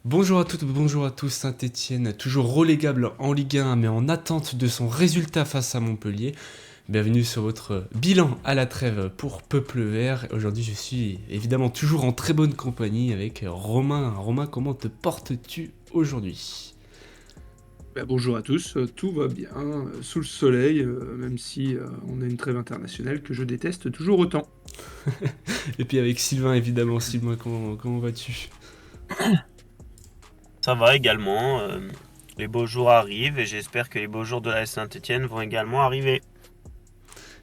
Bonjour à toutes, bonjour à tous, Saint-Étienne, toujours relégable en Ligue 1, mais en attente de son résultat face à Montpellier. Bienvenue sur votre bilan à la trêve pour Peuple Vert. Aujourd'hui, je suis évidemment toujours en très bonne compagnie avec Romain. Romain, comment te portes-tu aujourd'hui? Bonjour à tous, tout va bien, sous le soleil, même si on a une trêve internationale que je déteste toujours autant. Et puis avec Sylvain, évidemment. Sylvain, comment vas-tu? Ça va également. Les beaux jours arrivent et j'espère que les beaux jours de la Saint-Étienne vont également arriver.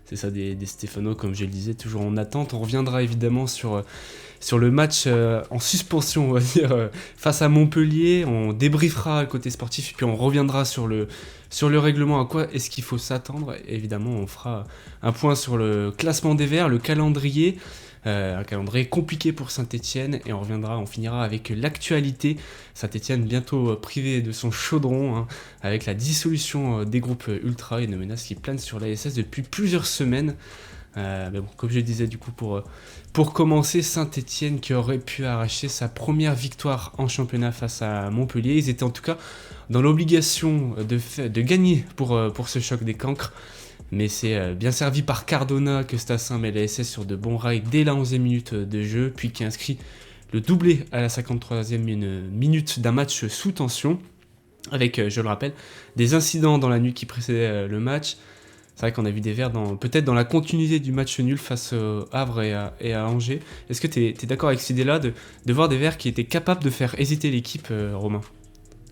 C'est ça, des Stéphano, comme je le disais, toujours en attente. On reviendra évidemment sur le match en suspension, on va dire, face à Montpellier. On débriefera le côté sportif, et puis on reviendra sur le règlement, à quoi est-ce qu'il faut s'attendre. Et évidemment, on fera un point sur le classement des Verts, le calendrier. Un calendrier compliqué pour Saint-Étienne, et on finira avec l'actualité. Saint-Étienne bientôt privé de son chaudron, hein, avec la dissolution des groupes ultra, une menace qui plane sur l'ASS depuis plusieurs semaines. Mais bon, comme je le disais, du coup, pour commencer, Saint-Étienne qui aurait pu arracher sa première victoire en championnat face à Montpellier. Ils étaient en tout cas dans l'obligation de gagner pour ce choc des cancres. Mais c'est bien servi par Cardona que Stassin met la SS sur de bons rails dès la 11e minute de jeu, puis qui inscrit le doublé à la 53e minute d'un match sous tension, avec, je le rappelle, des incidents dans la nuit qui précédait le match. C'est vrai qu'on a vu des Verts peut-être dans la continuité du match nul face au Havre et à Angers. Est-ce que tu es d'accord avec cette idée-là de voir des Verts qui étaient capables de faire hésiter l'équipe, Romain?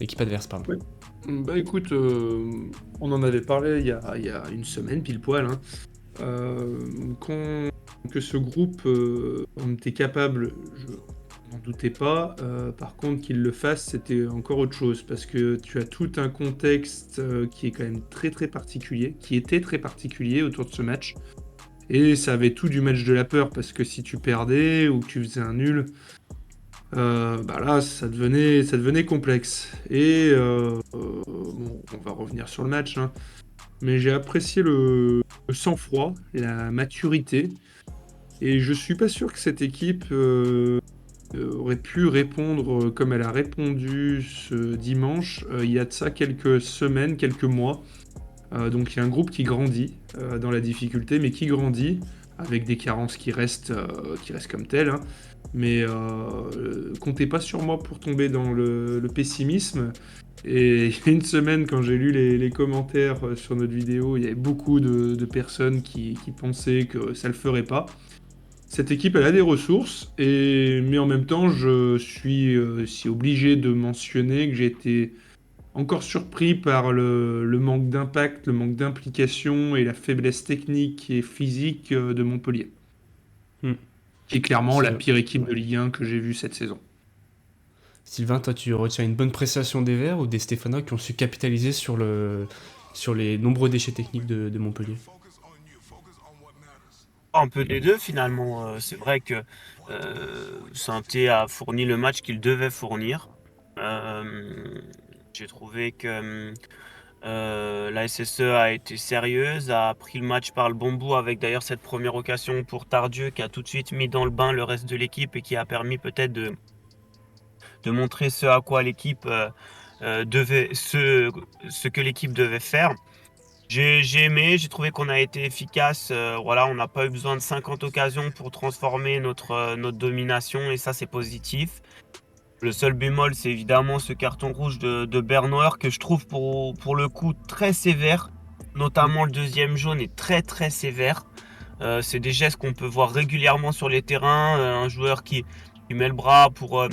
L'équipe adverse, pardon. Ouais. Bah écoute, on en avait parlé il y a une semaine pile poil, hein. Que ce groupe en était capable, je n'en doutais pas. Par contre, qu'il le fasse, c'était encore autre chose, parce que tu as tout un contexte qui est quand même très très particulier, qui était très particulier autour de ce match. Et ça avait tout du match de la peur, parce que si tu perdais ou que tu faisais un nul, bah là, ça devenait complexe. Et bon, on va revenir sur le match, hein, mais j'ai apprécié le sang-froid, la maturité, et je suis pas sûr que cette équipe aurait pu répondre comme elle a répondu ce dimanche, il y a de ça quelques semaines, quelques mois. Donc il y a un groupe qui grandit dans la difficulté, mais qui grandit avec des carences qui restent comme telles, hein. Mais comptez pas sur moi pour tomber dans le pessimisme. Et il y a une semaine, quand j'ai lu les commentaires sur notre vidéo, il y avait beaucoup de personnes qui pensaient que ça le ferait pas. Cette équipe, elle a des ressources, mais en même temps, je suis si obligé de mentionner que j'ai été encore surpris par le manque d'impact, le manque d'implication et la faiblesse technique et physique de Montpellier, Hmm. qui est clairement la Syl- pire équipe de ouais. Ligue 1 que j'ai vue cette saison. Sylvain, toi, tu retiens une bonne prestation des Verts ou des Stéphanois qui ont su capitaliser sur les nombreux déchets techniques de Montpellier? Un peu des deux finalement. C'est vrai que Saint-Étienne a fourni le match qu'il devait fournir. J'ai trouvé que la SSE a été sérieuse, a pris le match par le bon bout avec d'ailleurs cette première occasion pour Tardieu qui a tout de suite mis dans le bain le reste de l'équipe et qui a permis peut-être de montrer ce à quoi l'équipe ce que l'équipe devait faire. J'ai aimé, j'ai trouvé qu'on a été efficace. Voilà, on n'a pas eu besoin de 50 occasions pour transformer notre domination et ça c'est positif. Le seul bémol, c'est évidemment ce carton rouge de Bernauer que je trouve pour le coup très sévère. Notamment le deuxième jaune est très très sévère. C'est des gestes qu'on peut voir régulièrement sur les terrains. Un joueur qui met le bras pour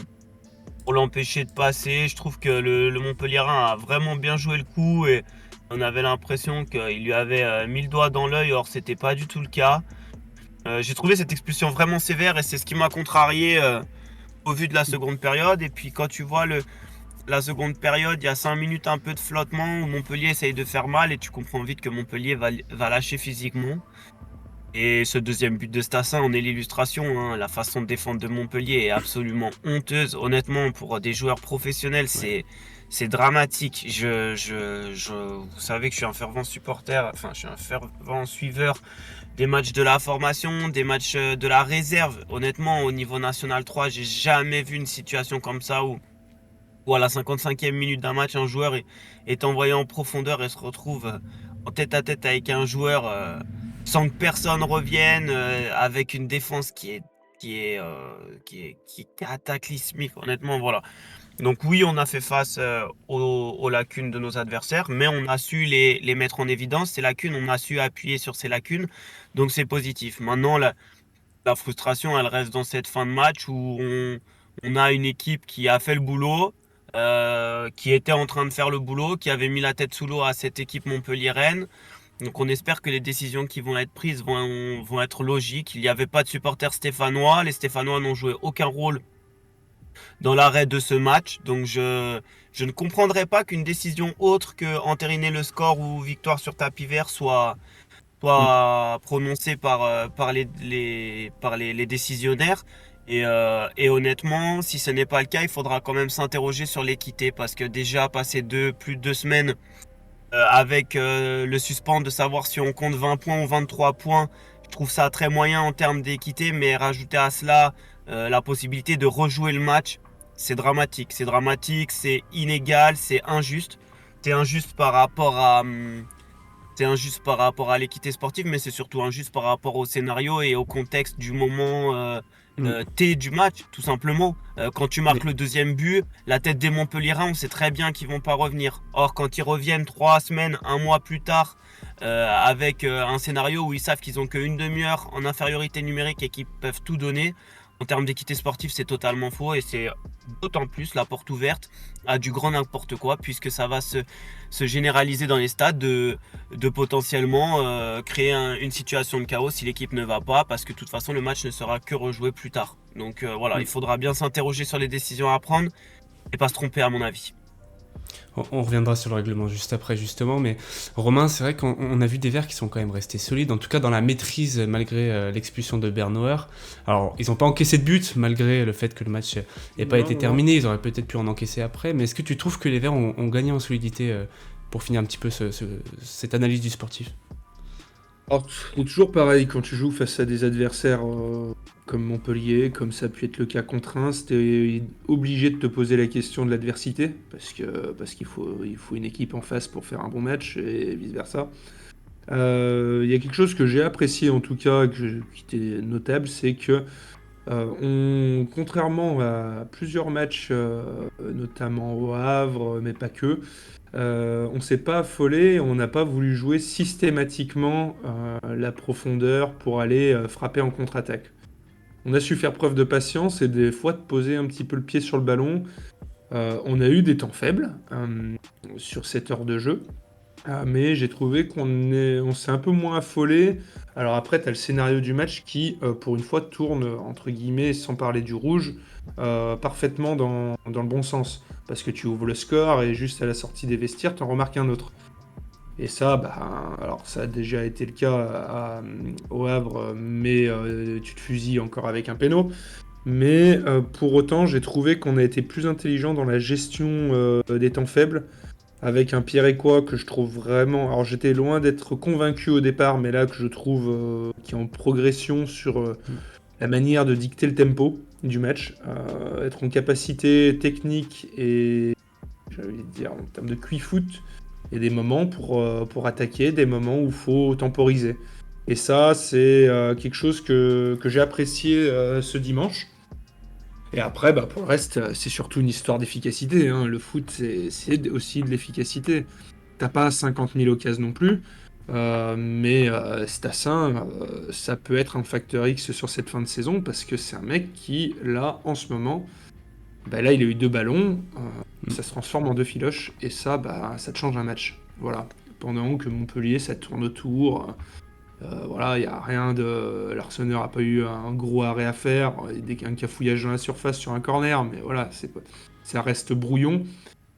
l'empêcher de passer. Je trouve que le Montpellierin a vraiment bien joué le coup et on avait l'impression qu'il lui avait mis le doigt dans l'œil, or c'était pas du tout le cas. J'ai trouvé cette expulsion vraiment sévère et c'est ce qui m'a contrarié au vu de la seconde période. Et puis quand tu vois la seconde période, il y a 5 minutes un peu de flottement où Montpellier essaye de faire mal et tu comprends vite que Montpellier va lâcher physiquement. Et ce deuxième but de Stassin en est l'illustration, hein. La façon de défendre de Montpellier est absolument honteuse. Honnêtement, pour des joueurs professionnels, Ouais. c'est dramatique. Vous savez que je suis un fervent supporter, enfin, je suis un fervent suiveur des matchs de la formation, des matchs de la réserve. Honnêtement, au niveau national 3, j'ai jamais vu une situation comme ça où où à la 55e minute d'un match, un joueur est envoyé en profondeur et se retrouve en tête à tête avec un joueur sans que personne revienne, avec une défense qui est cataclysmique, honnêtement, voilà. Donc oui, on a fait face aux lacunes de nos adversaires, mais on a su les mettre en évidence, ces lacunes, on a su appuyer sur ces lacunes, donc c'est positif. Maintenant, la frustration, elle reste dans cette fin de match où on a une équipe qui a fait le boulot, qui était en train de faire le boulot, qui avait mis la tête sous l'eau à cette équipe montpelliéraine. Donc on espère que les décisions qui vont être prises vont être logiques. Il n'y avait pas de supporters stéphanois, les Stéphanois n'ont joué aucun rôle dans l'arrêt de ce match. Donc je ne comprendrais pas qu'une décision autre que entériner le score ou victoire sur tapis vert Mm. soit prononcée par les décisionnaires. Et honnêtement, si ce n'est pas le cas, il faudra quand même s'interroger sur l'équité parce que déjà passer plus de 2 semaines avec le suspens de savoir si on compte 20 points ou 23 points, je trouve ça très moyen en termes d'équité, mais rajouter à cela la possibilité de rejouer le match, c'est dramatique, c'est inégal, c'est injuste. C'est injuste par rapport à, c'est injuste par rapport à l'équité sportive, mais c'est surtout injuste par rapport au scénario et au contexte du moment Mm. T du match, tout simplement. Quand tu marques Mais le deuxième but, la tête des Montpelliérains, on sait très bien qu'ils vont pas revenir. Or, quand ils reviennent 3 semaines, un mois plus tard, avec un scénario où ils savent qu'ils ont qu'une demi-heure en infériorité numérique et qu'ils peuvent tout donner, en termes d'équité sportive, c'est totalement faux et c'est d'autant plus la porte ouverte à du grand n'importe quoi, puisque ça va se généraliser dans les stades de potentiellement créer une situation de chaos si l'équipe ne va pas, parce que de toute façon le match ne sera que rejoué plus tard. Donc voilà, il mm. faudra bien s'interroger sur les décisions à prendre et pas se tromper à mon avis. On reviendra sur le règlement juste après, justement, mais Romain, c'est vrai qu'on a vu des Verts qui sont quand même restés solides, en tout cas dans la maîtrise malgré l'expulsion de Bernauer. Alors, ils n'ont pas encaissé de but malgré le fait que le match n'ait pas Non, été non, non. terminé, ils auraient peut-être pu en encaisser après, mais est-ce que tu trouves que les Verts ont gagné en solidité pour finir un petit peu cette analyse du sportif? Alors, c'est toujours pareil quand tu joues face à des adversaires comme Montpellier, comme ça a pu être le cas contre Reims, t'es obligé de te poser la question de l'adversité, parce qu'il faut une équipe en face pour faire un bon match et vice-versa. Il y a quelque chose que j'ai apprécié en tout cas, qui était notable, c'est que contrairement à plusieurs matchs, notamment au Havre, mais pas que, on s'est pas affolé, on n'a pas voulu jouer systématiquement la profondeur pour aller frapper en contre-attaque. On a su faire preuve de patience et des fois de poser un petit peu le pied sur le ballon. On a eu des temps faibles sur cette heure de jeu. Mais j'ai trouvé on s'est un peu moins affolé. Alors après, tu as le scénario du match qui, pour une fois, tourne, entre guillemets, sans parler du rouge, parfaitement dans le bon sens. Parce que tu ouvres le score et juste à la sortie des vestiaires, tu en remarques un autre. Et ça, bah, alors ça a déjà été le cas au Havre, mais tu te fusilles encore avec un péno. Mais pour autant, j'ai trouvé qu'on a été plus intelligent dans la gestion des temps faibles avec un Pierre Écois que je trouve vraiment. Alors j'étais loin d'être convaincu au départ, mais là que je trouve qui est en progression sur Mm. la manière de dicter le tempo du match, être en capacité technique et j'allais dire en termes de QI-foot, il y a des moments pour attaquer, des moments où il faut temporiser. Et ça, c'est quelque chose que j'ai apprécié ce dimanche. Et après, bah, pour le reste, c'est surtout une histoire d'efficacité, hein. Le foot, c'est aussi de l'efficacité. T'as pas 50 000 occasions non plus, mais Stassin, ça peut être un facteur X sur cette fin de saison parce que c'est un mec qui, là, en ce moment, bah, là, il a eu 2 ballons, Mm. ça se transforme en 2 filoches et ça, bah, ça te change un match. Voilà. Pendant que Montpellier, ça tourne autour. Voilà, il n'y a rien de. L'Arseneur n'a pas eu un gros arrêt à faire, un cafouillage dans la surface sur un corner, mais voilà, ça reste brouillon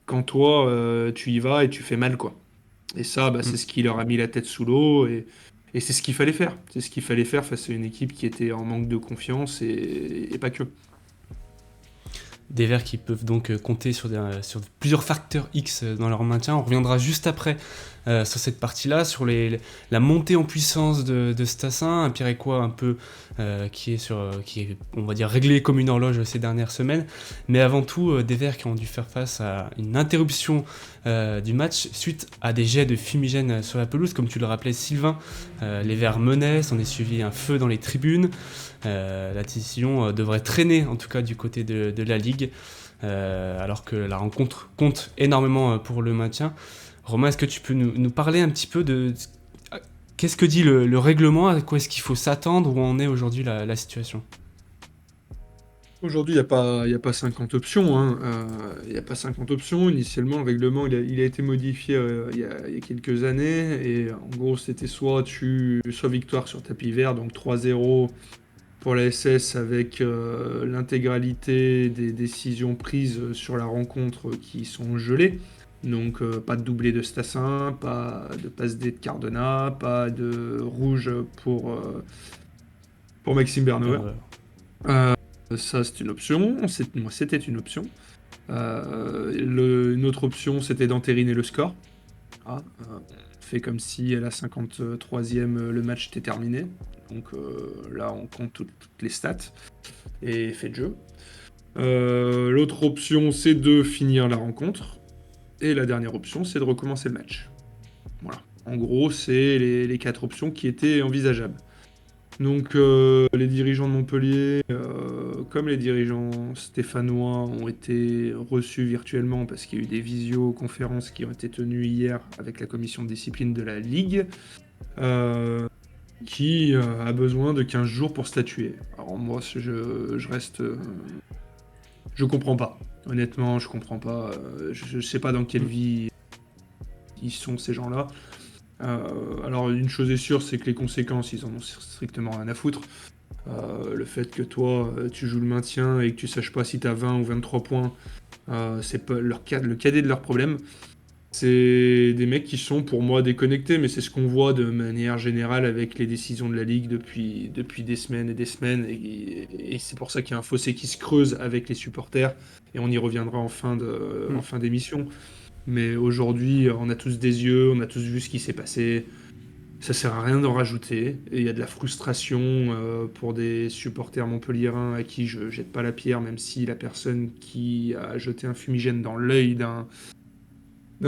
quand toi, tu y vas et tu fais mal, quoi. Et ça, bah, c'est Mm. ce qui leur a mis la tête sous l'eau et c'est ce qu'il fallait faire. C'est ce qu'il fallait faire face à une équipe qui était en manque de confiance et pas que. Des Verts qui peuvent donc compter sur plusieurs facteurs X dans leur maintien. On reviendra juste après sur cette partie-là, sur la montée en puissance de Stassin, un Pirécois un peu qui est, on va dire, réglé comme une horloge ces dernières semaines, mais avant tout des Verts qui ont dû faire face à une interruption du match suite à des jets de fumigène sur la pelouse, comme tu le rappelais Sylvain. Les Verts menaient, s'en est suivi un feu dans les tribunes. La décision devrait traîner en tout cas du côté de la Ligue, alors que la rencontre compte énormément pour le maintien. Romain, est-ce que tu peux nous parler un petit peu de qu'est-ce que dit le règlement, à quoi est-ce qu'il faut s'attendre, où en est aujourd'hui la situation? Aujourd'hui, il y a pas 50 options, hein. Il y a pas 50 options. Initialement, le règlement, il a été modifié il y a quelques années. Et en gros, c'était soit victoire sur tapis vert, donc 3-0 pour la SS avec l'intégralité des décisions prises sur la rencontre qui sont gelées. Donc pas de doublé de Stassin, pas de passe D de Cardona, pas de rouge pour Maxime Bernauer. Ça, c'est une option. Moi, c'était une option. Une autre option, c'était d'entériner le score. On fait comme si à la 53e, le match était terminé. Donc là, on compte toutes les stats et fait de jeu. L'autre option, c'est de finir la rencontre. Et la dernière option, c'est de recommencer le match. Voilà. En gros, c'est les 4 options qui étaient envisageables. Donc les dirigeants de Montpellier, comme les dirigeants stéphanois, ont été reçus virtuellement parce qu'il y a eu des visioconférences qui ont été tenues hier avec la commission de discipline de la Ligue, qui a besoin de 15 jours pour statuer. Alors moi, je reste... je comprends pas. Honnêtement, je comprends pas. Je sais pas dans quelle vie ils sont, ces gens-là. Alors une chose est sûre, c'est que les conséquences, ils en ont strictement rien à foutre. Le fait que toi, tu joues le maintien et que tu saches pas si t'as 20 ou 23 points, c'est pas le cadet de leur problème. C'est des mecs qui sont pour moi déconnectés, mais c'est ce qu'on voit de manière générale avec les décisions de la Ligue depuis des semaines et des semaines, et c'est pour ça qu'il y a un fossé qui se creuse avec les supporters, et on y reviendra en fin d'émission. Mais aujourd'hui, on a tous des yeux, on a tous vu ce qui s'est passé. Ça sert à rien d'en rajouter. Et il y a de la frustration pour des supporters montpelliérains à qui je jette pas la pierre, même si la personne qui a jeté un fumigène dans l'œil d'un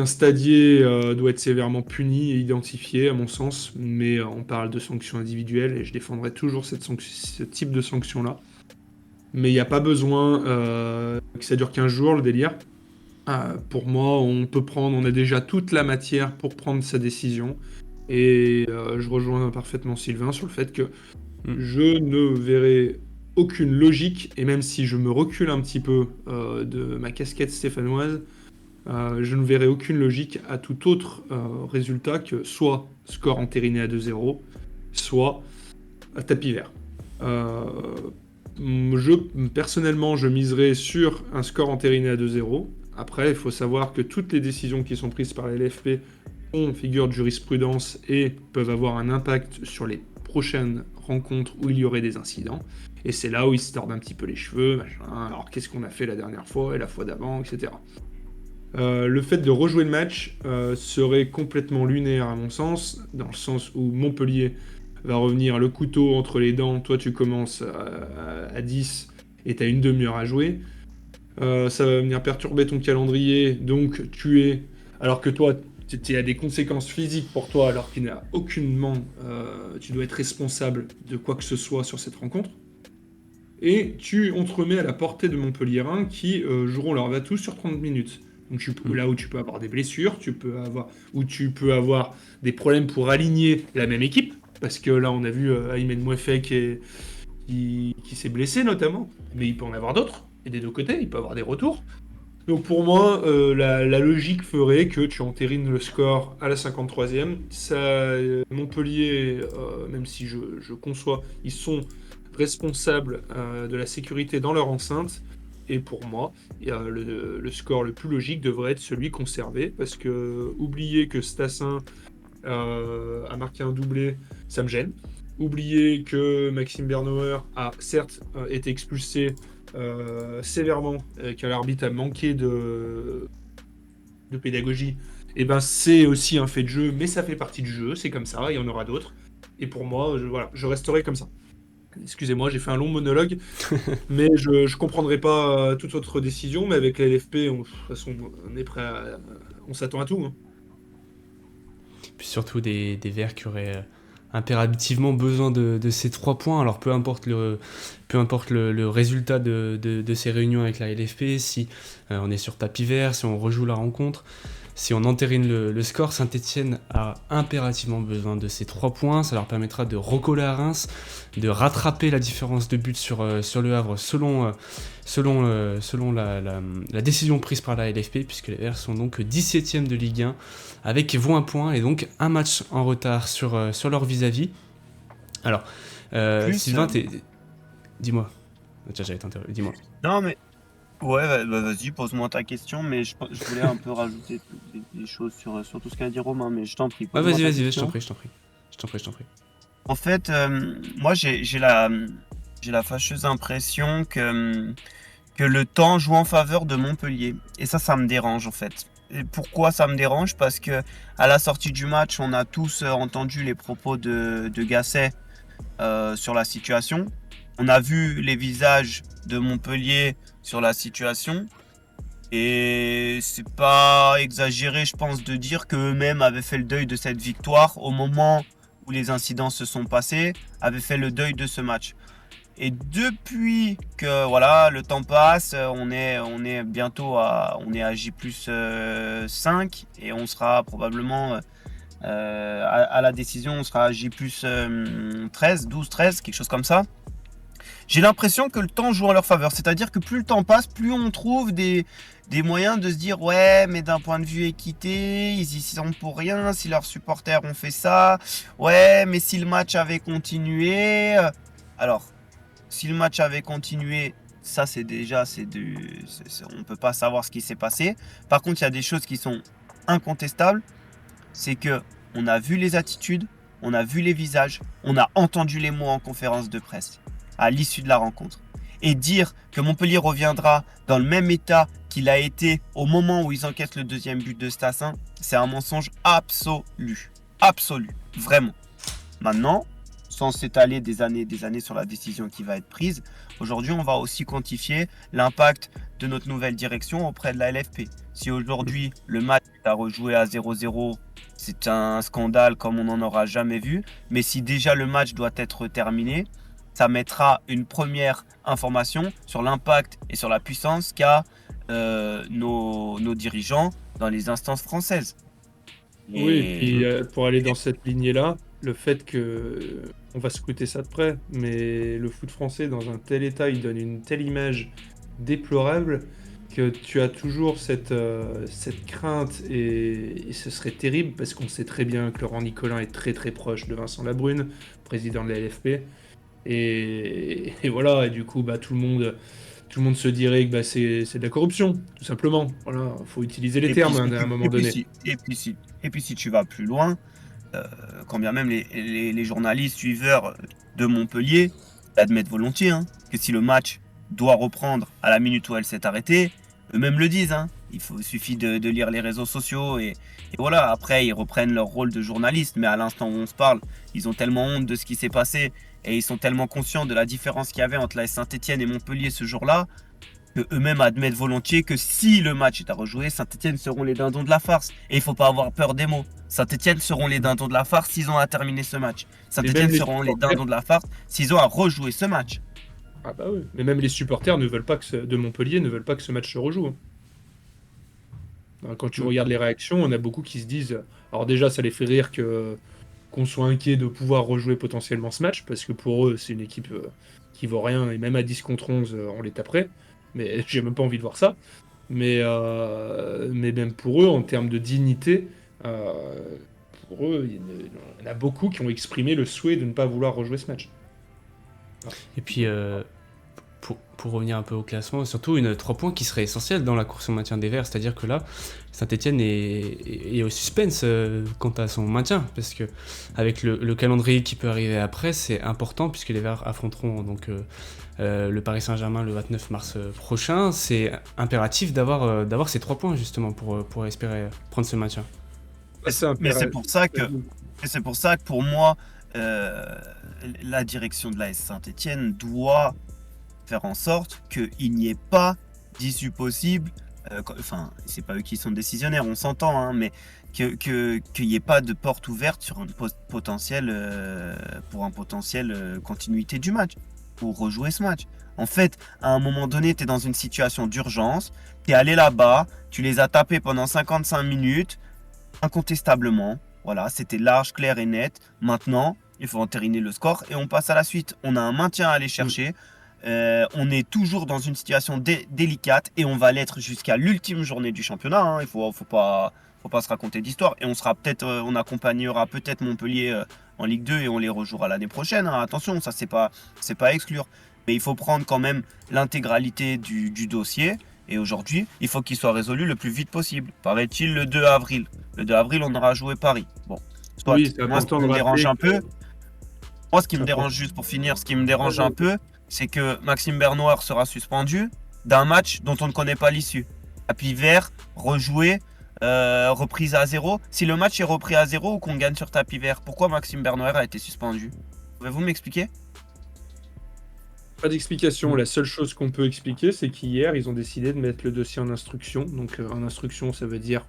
stadier doit être sévèrement punie et identifiée, à mon sens. Mais on parle de sanctions individuelles et je défendrai toujours ce type de sanction-là. Mais il n'y a pas besoin que ça dure 15 jours, le délire. Pour moi, on a déjà toute la matière pour prendre sa décision. Et je rejoins parfaitement Sylvain sur le fait que je ne verrai aucune logique, et même si je me recule un petit peu de ma casquette stéphanoise, je ne verrai aucune logique à tout autre résultat que soit score entériné à 2-0, soit à tapis vert. Personnellement, je miserais sur un score entériné à 2-0. Après, il faut savoir que toutes les décisions qui sont prises par la LFP ont figure de jurisprudence et peuvent avoir un impact sur les prochaines rencontres où il y aurait des incidents. Et c'est là où ils se tordent un petit peu les cheveux, machin. Alors qu'est-ce qu'on a fait la dernière fois et la fois d'avant, etc. Le fait de rejouer le match serait complètement lunaire à mon sens, dans le sens où Montpellier va revenir le couteau entre les dents. Toi, tu commences à 10 et tu as une demi-heure à jouer. Ça va venir perturber ton calendrier, donc alors que toi, tu as des conséquences physiques pour toi, alors qu'il n'y a aucunement, tu dois être responsable de quoi que ce soit sur cette rencontre. Et on te remet à la portée de Montpelliérains qui joueront leur va-tout sur 30 minutes. Donc là où tu peux avoir des blessures, tu peux avoir des problèmes pour aligner la même équipe, parce que là on a vu Aymen Mouefek qui s'est blessé notamment, mais il peut en avoir d'autres. Et des deux côtés, il peut avoir des retours. Donc pour moi, la logique ferait que tu entérines le score à la 53e. Montpellier, même si je conçois, ils sont responsables de la sécurité dans leur enceinte. Et pour moi, le score le plus logique devrait être celui conservé. Parce que oublier que Stassin a marqué un doublé, ça me gêne. Oublier que Maxime Bernauer a certes été expulsé sévèrement, que l'arbitre a manqué de pédagogie, Et ben c'est aussi un fait de jeu, mais ça fait partie du jeu, c'est comme ça, il y en aura d'autres. Et pour moi, voilà, je resterai comme ça. Excusez-moi, j'ai fait un long monologue, mais je comprendrai pas toute votre décision, mais avec la LFP, de toute façon, on est prêt on s'attend à tout, hein. Puis surtout des Verts qui auraient impérativement besoin de ces 3 points. Alors peu importe le résultat de ces réunions avec la LFP, si on est sur tapis vert, si on rejoue la rencontre, si on entérine le score, Saint-Etienne a impérativement besoin de ces 3 points. Ça leur permettra de recoller à Reims, de rattraper la différence de but sur le Havre selon la décision prise par la LFP, puisque les Verts sont donc 17e de Ligue 1 avec 20 points et donc un match en retard sur leur vis-à-vis. Alors, Sylvain, dis-moi. Tiens, j'allais t'interrompre. Dis-moi. Non, mais ouais, vas-y, pose-moi ta question, mais je voulais un peu rajouter des choses sur tout ce qu'a dit Romain, mais je t'en prie. Ouais, pose-moi ta vas-y, je question. t'en prie. En fait, moi, j'ai la fâcheuse impression que le temps joue en faveur de Montpellier. Et ça me dérange, en fait. Et pourquoi ça me dérange? Parce que à la sortie du match, on a tous entendu les propos de Gasset sur la situation. On a vu les visages de Montpellier sur la situation. Et c'est pas exagéré, je pense, de dire qu'eux-mêmes avaient fait le deuil de cette victoire au moment où les incidents se sont passés, avaient fait le deuil de ce match. Et depuis que voilà, le temps passe, on est bientôt on est à J+5 et on sera probablement à la décision, on sera à J+13, 12, 13, quelque chose comme ça. J'ai l'impression que le temps joue en leur faveur, c'est-à-dire que plus le temps passe, plus on trouve des moyens de se dire ouais, mais d'un point de vue équité, ils y sont pour rien si leurs supporters ont fait ça. Ouais, mais si le match avait continué, alors si le match avait continué, ça c'est déjà on peut pas savoir ce qui s'est passé. Par contre, il y a des choses qui sont incontestables, c'est que on a vu les attitudes, on a vu les visages, on a entendu les mots en conférence de presse à l'issue de la rencontre. Et dire que Montpellier reviendra dans le même état qu'il a été au moment où ils encaissent le deuxième but de Stassin, c'est un mensonge absolu. Absolu. Vraiment. Maintenant, sans s'étaler des années sur la décision qui va être prise, aujourd'hui, on va aussi quantifier l'impact de notre nouvelle direction auprès de la LFP. Si aujourd'hui, le match a rejoué à 0-0, c'est un scandale comme on n'en aura jamais vu. Mais si déjà le match doit être terminé, ça mettra une première information sur l'impact et sur la puissance qu'a nos dirigeants dans les instances françaises. Oui, et puis pour aller dans cette lignée-là, le fait que on va scruter ça de près, mais le foot français dans un tel état, il donne une telle image déplorable que tu as toujours cette crainte et ce serait terrible parce qu'on sait très bien que Laurent Nicolin est très très proche de Vincent Labrune, président de la LFP. Et voilà, et du coup, tout le monde se dirait que c'est de la corruption, tout simplement. Voilà, faut utiliser les termes à un moment donné. Et puis si tu vas plus loin, quand bien même les journalistes suiveurs de Montpellier admettent volontiers que si le match doit reprendre à la minute où elle s'est arrêtée, eux-mêmes le disent. Il suffit de lire les réseaux sociaux et voilà, après ils reprennent leur rôle de journaliste, mais à l'instant où on se parle, ils ont tellement honte de ce qui s'est passé et ils sont tellement conscients de la différence qu'il y avait entre la Saint-Etienne et Montpellier ce jour-là, que eux-mêmes admettent volontiers que si le match est à rejouer, Saint-Etienne seront les dindons de la farce. Et il ne faut pas avoir peur des mots. Saint-Etienne seront les dindons de la farce s'ils ont à terminer ce match. Saint-Etienne seront les dindons de la farce s'ils ont à rejouer ce match. Ah bah oui, mais même les supporters de Montpellier ne veulent pas que ce match se rejoue. Quand tu regardes les réactions, on a beaucoup qui se disent... Alors déjà, ça les fait rire qu'on soit inquiet de pouvoir rejouer potentiellement ce match, parce que pour eux, c'est une équipe qui vaut rien, et même à 10 contre 11, on les taperait. Mais j'ai même pas envie de voir ça. Mais même pour eux, en termes de dignité, pour eux, il y en a beaucoup qui ont exprimé le souhait de ne pas vouloir rejouer ce match. Et puis, pour revenir un peu au classement, surtout 3 points qui seraient essentiels dans la course au maintien des Verts, c'est-à-dire que là, Saint-Etienne est au suspense quant à son maintien, parce que avec le calendrier qui peut arriver après, c'est important, puisque les Verts affronteront donc le Paris Saint-Germain le 29 mars prochain. C'est impératif d'avoir ces 3 points justement pour espérer prendre ce maintien. Mais c'est pour ça que pour moi, la direction de l'AS Saint-Etienne doit faire en sorte qu'il n'y ait pas d'issue possible. Enfin, c'est pas eux qui sont décisionnaires, on s'entend, hein, mais qu'il n'y ait pas de porte ouverte sur une potentielle continuité du match, pour rejouer ce match. En fait, à un moment donné, tu es dans une situation d'urgence, tu es allé là-bas, tu les as tapés pendant 55 minutes, incontestablement. Voilà, c'était large, clair et net. Maintenant, il faut entériner le score et on passe à la suite. On a un maintien à aller chercher. On est toujours dans une situation délicate et on va l'être jusqu'à l'ultime journée du championnat. Hein. Il faut pas se raconter d'histoire. Et on accompagnera peut-être Montpellier en Ligue 2 et on les rejouera l'année prochaine. Hein. Attention, ça c'est pas à exclure. Mais il faut prendre quand même l'intégralité du dossier. Et aujourd'hui, il faut qu'il soit résolu le plus vite possible. Paraît-il le 2 avril. Le 2 avril, on aura joué Paris. Bon, soit, Oui, moi, ce qui me dérange un peu, moi, ce qui me dérange juste pour finir, ce qui me dérange un peu, c'est que Maxime Bernoir sera suspendu d'un match dont on ne connaît pas l'issue. Tapis vert, rejoué, reprise à 0. Si le match est repris à 0 ou qu'on gagne sur tapis vert, pourquoi Maxime Bernoir a été suspendu? Pouvez-vous m'expliquer? Pas d'explication. La seule chose qu'on peut expliquer, c'est qu'hier, ils ont décidé de mettre le dossier en instruction. Donc, en instruction, ça veut dire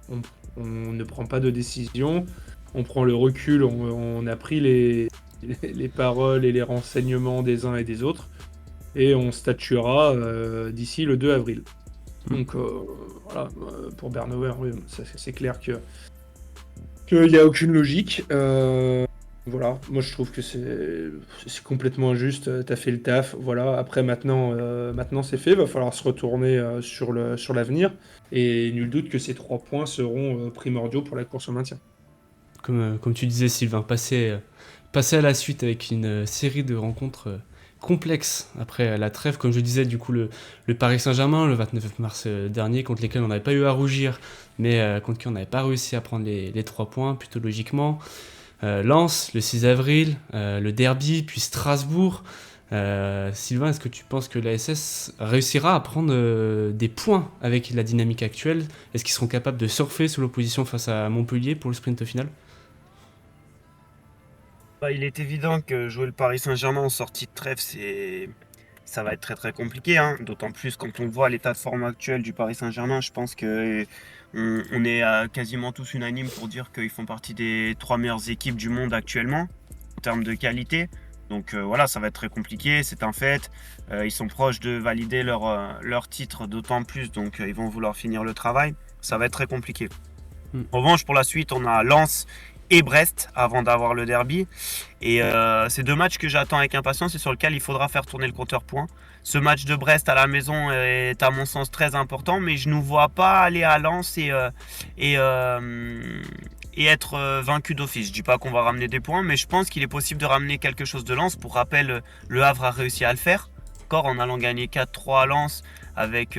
on ne prend pas de décision, on prend le recul, on a pris les paroles et les renseignements des uns et des autres, et on statuera d'ici le 2 avril. Donc, voilà, pour Bernauer, oui, c'est clair qu'il n'y a aucune logique. Voilà, moi je trouve que c'est complètement injuste, t'as fait le taf, voilà, après maintenant c'est fait, va falloir se retourner sur l'avenir, et nul doute que ces 3 points seront primordiaux pour la course au maintien. Comme tu disais Sylvain, passer à la suite avec une série de rencontres complexes après la trêve, comme je disais du coup le Paris Saint-Germain le 29 mars dernier, contre lesquels on n'avait pas eu à rougir, mais contre qui on n'avait pas réussi à prendre les 3 points plutôt logiquement. Lens, le 6 avril, le derby, puis Strasbourg. Sylvain, est-ce que tu penses que l'ASS réussira à prendre des points avec la dynamique actuelle? Est-ce qu'ils seront capables de surfer sous l'opposition face à Montpellier pour le sprint final? Il est évident que jouer le Paris Saint-Germain en sortie de trêve, ça va être très très compliqué, hein. D'autant plus quand on voit l'état de forme actuel du Paris Saint-Germain, je pense que on est quasiment tous unanimes pour dire qu'ils font partie des 3 meilleures équipes du monde actuellement en termes de qualité. Donc voilà, ça va être très compliqué, c'est un fait. Ils sont proches de valider leur titre d'autant plus, donc ils vont vouloir finir le travail. Ça va être très compliqué. En revanche, pour la suite, on a Lens et Brest avant d'avoir le derby. Et c'est 2 matchs que j'attends avec impatience et sur lesquels il faudra faire tourner le compteur points. Ce match de Brest à la maison est à mon sens très important, mais je ne nous vois pas aller à Lens et être vaincu d'office. Je dis pas qu'on va ramener des points, mais je pense qu'il est possible de ramener quelque chose de Lens. Pour rappel, le Havre a réussi à le faire, encore en allant gagner 4-3 à Lens. Avec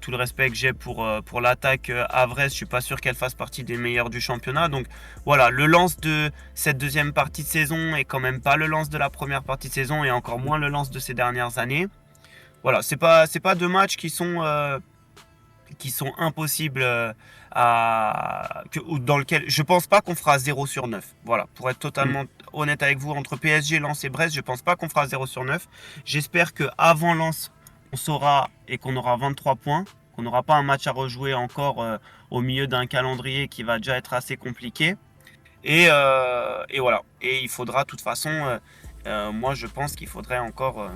tout le respect que j'ai pour l'attaque havraise, je suis pas sûr qu'elle fasse partie des meilleures du championnat. Donc voilà, le Lens de cette deuxième partie de saison est quand même pas le Lens de la première partie de saison et encore moins le Lens de ces dernières années. Voilà, c'est pas 2 matchs qui sont impossibles dans lequel je pense pas qu'on fera 0 sur 9. Voilà, pour être totalement honnête avec vous, entre PSG, Lens et Brest, je pense pas qu'on fera 0 sur 9. J'espère que avant Lens, on saura et qu'on aura 23 points, qu'on n'aura pas un match à rejouer encore au milieu d'un calendrier qui va déjà être assez compliqué. Et voilà. Et il faudra, de toute façon, moi je pense qu'il faudrait encore,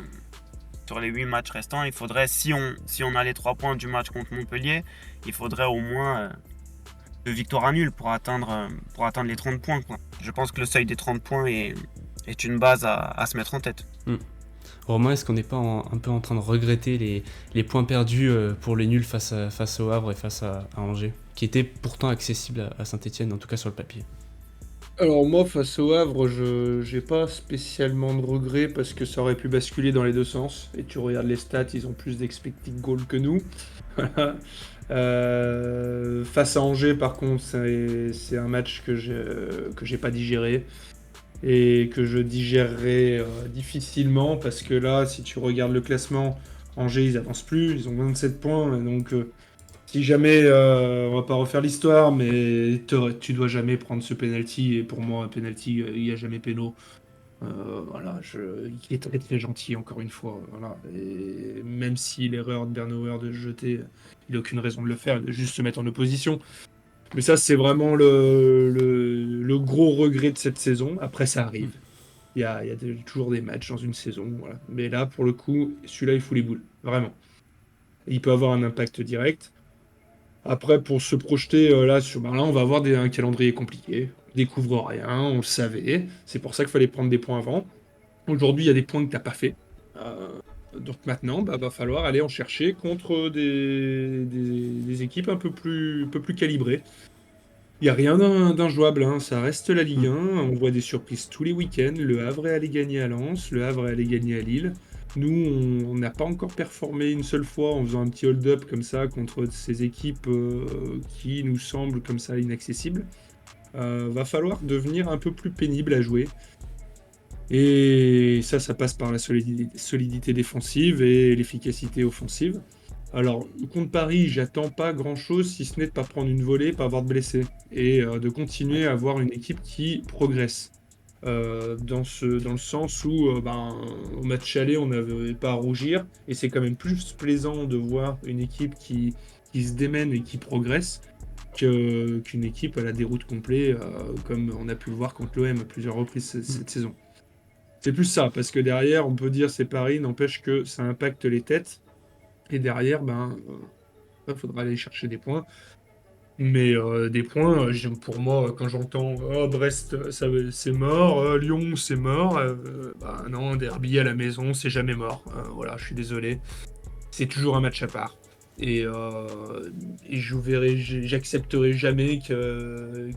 sur les 8 matchs restants, il faudrait, si on a les 3 points du match contre Montpellier, il faudrait au moins 2 victoires à nul pour atteindre les 30 points. Quoi. Je pense que le seuil des 30 points est une base à se mettre en tête. Romain, est-ce qu'on n'est pas un peu en train de regretter les points perdus pour les nuls face au Havre et face à Angers, qui étaient pourtant accessibles à Saint-Etienne, en tout cas sur le papier? Alors moi, face au Havre, j'ai pas spécialement de regrets parce que ça aurait pu basculer dans les 2 sens. Et tu regardes les stats, ils ont plus d'expected goals que nous. Face à Angers, par contre, c'est un match que j'ai pas digéré. et que je digérerai difficilement parce que là, si tu regardes le classement, Angers, ils avancent plus, ils ont 27 points. Et donc, si jamais, on va pas refaire l'histoire, mais tu dois jamais prendre ce penalty. Et pour moi, un penalty, il n'y a jamais péno. Voilà, il est très très gentil, encore une fois. Voilà. Et même si l'erreur de Bernauer de se jeter, il n'a aucune raison de le faire, de juste se mettre en opposition. Mais ça, c'est vraiment le gros regret de cette saison. Après, ça arrive. Il y a toujours des matchs dans une saison. Voilà. Mais là, pour le coup, celui-là, il fout les boules. Vraiment. Et il peut avoir un impact direct. Après, pour se projeter là, là, on va avoir un calendrier compliqué. On découvre rien, on le savait. C'est pour ça qu'il fallait prendre des points avant. Aujourd'hui, il y a des points que tu n'as pas fait. Euh, donc maintenant, va falloir aller en chercher contre des équipes un peu plus calibrées. Il n'y a rien d'injouable, hein. Ça reste la Ligue 1. On voit des surprises tous les week-ends. Le Havre est allé gagner à Lens, le Havre est allé gagner à Lille. Nous, on n'a pas encore performé une seule fois en faisant un petit hold-up comme ça contre ces équipes qui nous semblent comme ça inaccessibles. Va falloir devenir un peu plus pénible à jouer. Et ça passe par la solidité défensive et l'efficacité offensive. Alors, contre Paris, j'attends pas grand-chose si ce n'est de pas prendre une volée, pas avoir de blessés et de continuer à avoir une équipe qui progresse. Dans le sens où au match aller, on n'avait pas à rougir et c'est quand même plus plaisant de voir une équipe qui se démène et qui progresse qu'une équipe à la déroute complète, comme on a pu le voir contre l'OM à plusieurs reprises cette saison. C'est plus ça, parce que derrière, on peut dire c'est Paris, n'empêche que ça impacte les têtes. Et derrière, il faudra aller chercher des points. Mais des points, pour moi, quand j'entends oh, Brest, c'est mort, Lyon, c'est mort, non, derby à la maison, c'est jamais mort. Voilà, je suis désolé. C'est toujours un match à part. Et j'accepterai jamais que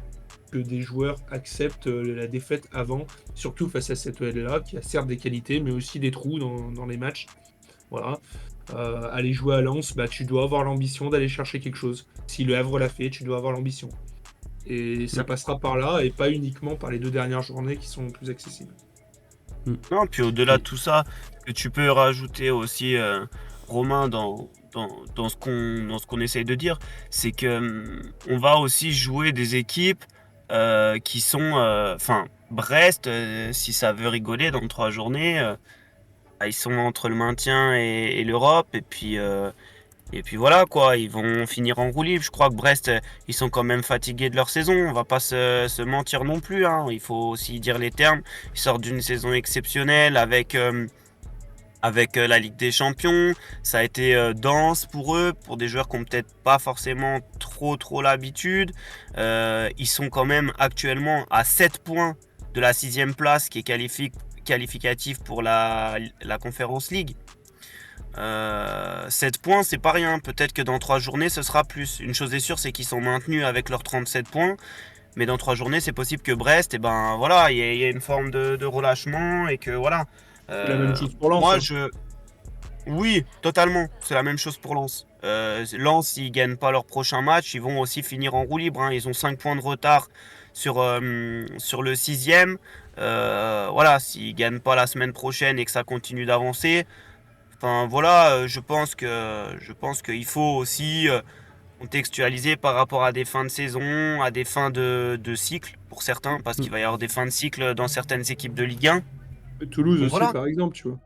des joueurs acceptent la défaite avant, surtout face à cette OL-là, qui a certes des qualités, mais aussi des trous dans les matchs. Voilà. Aller jouer à Lens, tu dois avoir l'ambition d'aller chercher quelque chose. Si le Havre l'a fait, tu dois avoir l'ambition. Et ça passera par là, et pas uniquement par les 2 dernières journées qui sont plus accessibles. Non, puis au-delà de tout ça, ce que tu peux rajouter aussi, Romain, dans ce qu'on essaye de dire, c'est que on va aussi jouer des équipes qui sont. Enfin, Brest, si ça veut rigoler dans 3 journées, ils sont entre le maintien et l'Europe, et puis voilà quoi, ils vont finir en roue libre. Je crois que Brest, ils sont quand même fatigués de leur saison. On va pas se mentir non plus, hein. Il faut aussi dire les termes. Ils sortent d'une saison exceptionnelle avec la Ligue des Champions. Ça a été dense pour eux, pour des joueurs qui n'ont peut-être pas forcément trop l'habitude. Ils sont quand même actuellement à 7 points de la 6e place qui est qualificative pour la Conference League. 7 points, c'est pas rien. Peut-être que dans 3 journées, ce sera plus. Une chose est sûre, c'est qu'ils sont maintenus avec leurs 37 points. Mais dans 3 journées, c'est possible que Brest, voilà, il y a une forme de relâchement et que voilà. C'est la même chose pour Lens. Moi, oui, totalement. C'est la même chose pour Lens. Lens, s'ils gagnent pas leur prochain match, ils vont aussi finir en roue libre, hein. Ils ont 5 points de retard sur le 6e. Voilà, s'ils gagnent pas la semaine prochaine et que ça continue d'avancer, enfin voilà, je pense qu'il faut aussi contextualiser par rapport à des fins de saison, à des fins de cycle pour certains, parce qu'il va y avoir des fins de cycle dans certaines équipes de Ligue 1. Toulouse Donc aussi, voilà. par exemple, tu vois.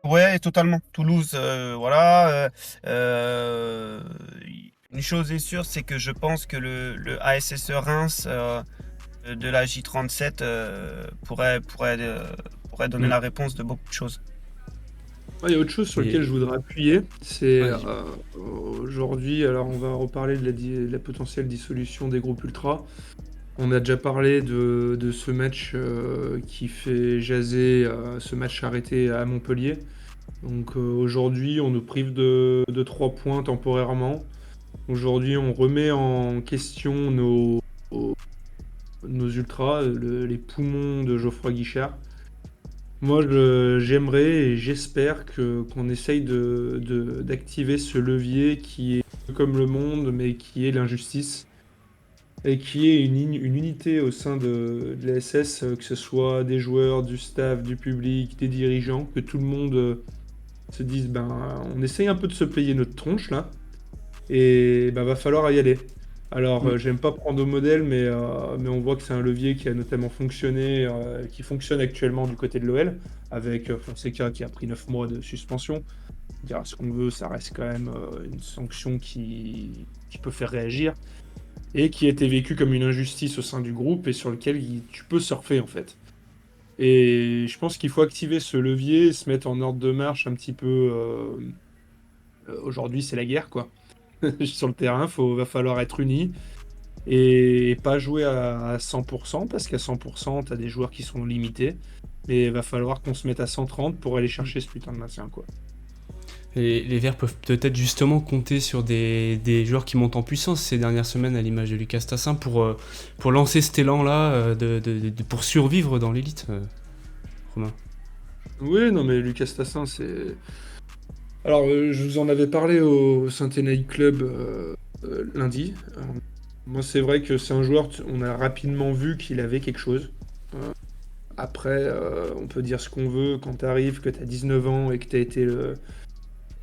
Ouais, totalement. Toulouse, voilà. Une chose est sûre, c'est que je pense que le ASSE Reims de la J37 pourrait donner la réponse de beaucoup de choses. Il y a autre chose sur lequel je voudrais appuyer, c'est aujourd'hui, alors on va reparler de la potentielle dissolution des groupes ultras. On a déjà parlé de ce match qui fait jaser, ce match arrêté à Montpellier. Donc aujourd'hui, on nous prive de 3 points temporairement. Aujourd'hui, on remet en question nos ultras, les poumons de Geoffroy Guichard. Moi, j'aimerais et j'espère qu'on essaye d'activer ce levier qui est comme le monde, mais qui est l'injustice. et qu'il y ait une unité au sein de la SS, que ce soit des joueurs, du staff, du public, des dirigeants, que tout le monde se dise, ben, on essaye un peu de se payer notre tronche là, et ben, va falloir y aller. Alors, Mm. j'aime pas prendre au modèle, mais on voit que c'est un levier qui a notamment fonctionné, qui fonctionne actuellement du côté de l'OL, avec Fonseca qui a pris 9 mois de suspension. Dire ce qu'on veut, ça reste quand même une sanction qui peut faire réagir, et qui a été vécue comme une injustice au sein du groupe, et sur lequel tu peux surfer en fait. Et je pense qu'il faut activer ce levier, se mettre en ordre de marche un petit peu. Aujourd'hui, c'est la guerre, quoi. Sur le terrain, va falloir être unis et pas jouer à 100%, parce qu'à 100%, tu as des joueurs qui sont limités. Mais il va falloir qu'on se mette à 130 pour aller chercher ce putain de maintien, quoi. Et les Verts peuvent peut-être justement compter sur des joueurs qui montent en puissance ces dernières semaines, à l'image de Lucas Tassin, pour lancer cet élan-là, pour survivre dans l'élite, Romain. Oui, non, mais Lucas Tassin, c'est. Alors, je vous en avais parlé au Saint-Énaï Club lundi. Moi, c'est vrai que c'est un joueur, on a rapidement vu qu'il avait quelque chose. Euh, Après, on peut dire ce qu'on veut quand tu arrives, que tu as 19 ans et que tu as été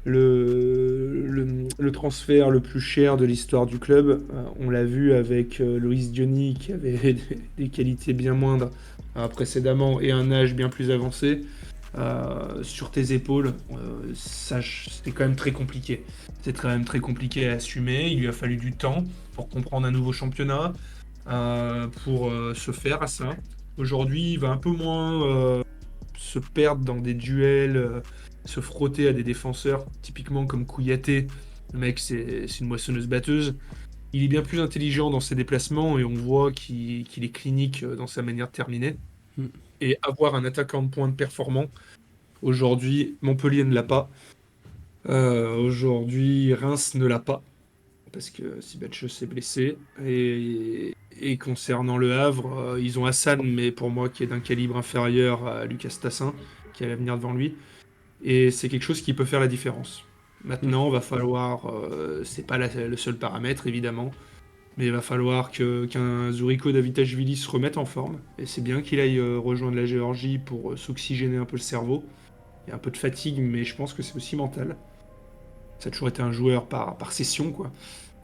le transfert le plus cher de l'histoire du club. On l'a vu avec Loïs Diony, qui avait des qualités bien moindres précédemment et un âge bien plus avancé. Sur tes épaules, c'est quand même très compliqué. C'est quand même très compliqué à assumer. Il lui a fallu du temps pour comprendre un nouveau championnat, pour se faire à ça. Aujourd'hui, il va un peu moins se perdre dans des duels, se frotter à des défenseurs, typiquement comme Kouyaté. Le mec, c'est une moissonneuse-batteuse. Il est bien plus intelligent dans ses déplacements, et on voit qu'il est clinique dans sa manière de terminer. Mm. Et avoir un attaquant de pointe performant, aujourd'hui, Montpellier ne l'a pas. Aujourd'hui, Reims ne l'a pas, parce que Sibatcheux s'est blessé. Et concernant le Havre, ils ont Hassan, mais pour moi, qui est d'un calibre inférieur à Lucas Tassin, qui a l'avenir devant lui. Et c'est quelque chose qui peut faire la différence. Mm. Maintenant, va falloir, c'est pas le seul paramètre évidemment, mais il va falloir qu'un Zuriko Davitashvili se remette en forme. Et c'est bien qu'il aille rejoindre la Géorgie pour s'oxygéner un peu le cerveau. Il y a un peu de fatigue, mais je pense que c'est aussi mental. Ça a toujours été un joueur par session, quoi.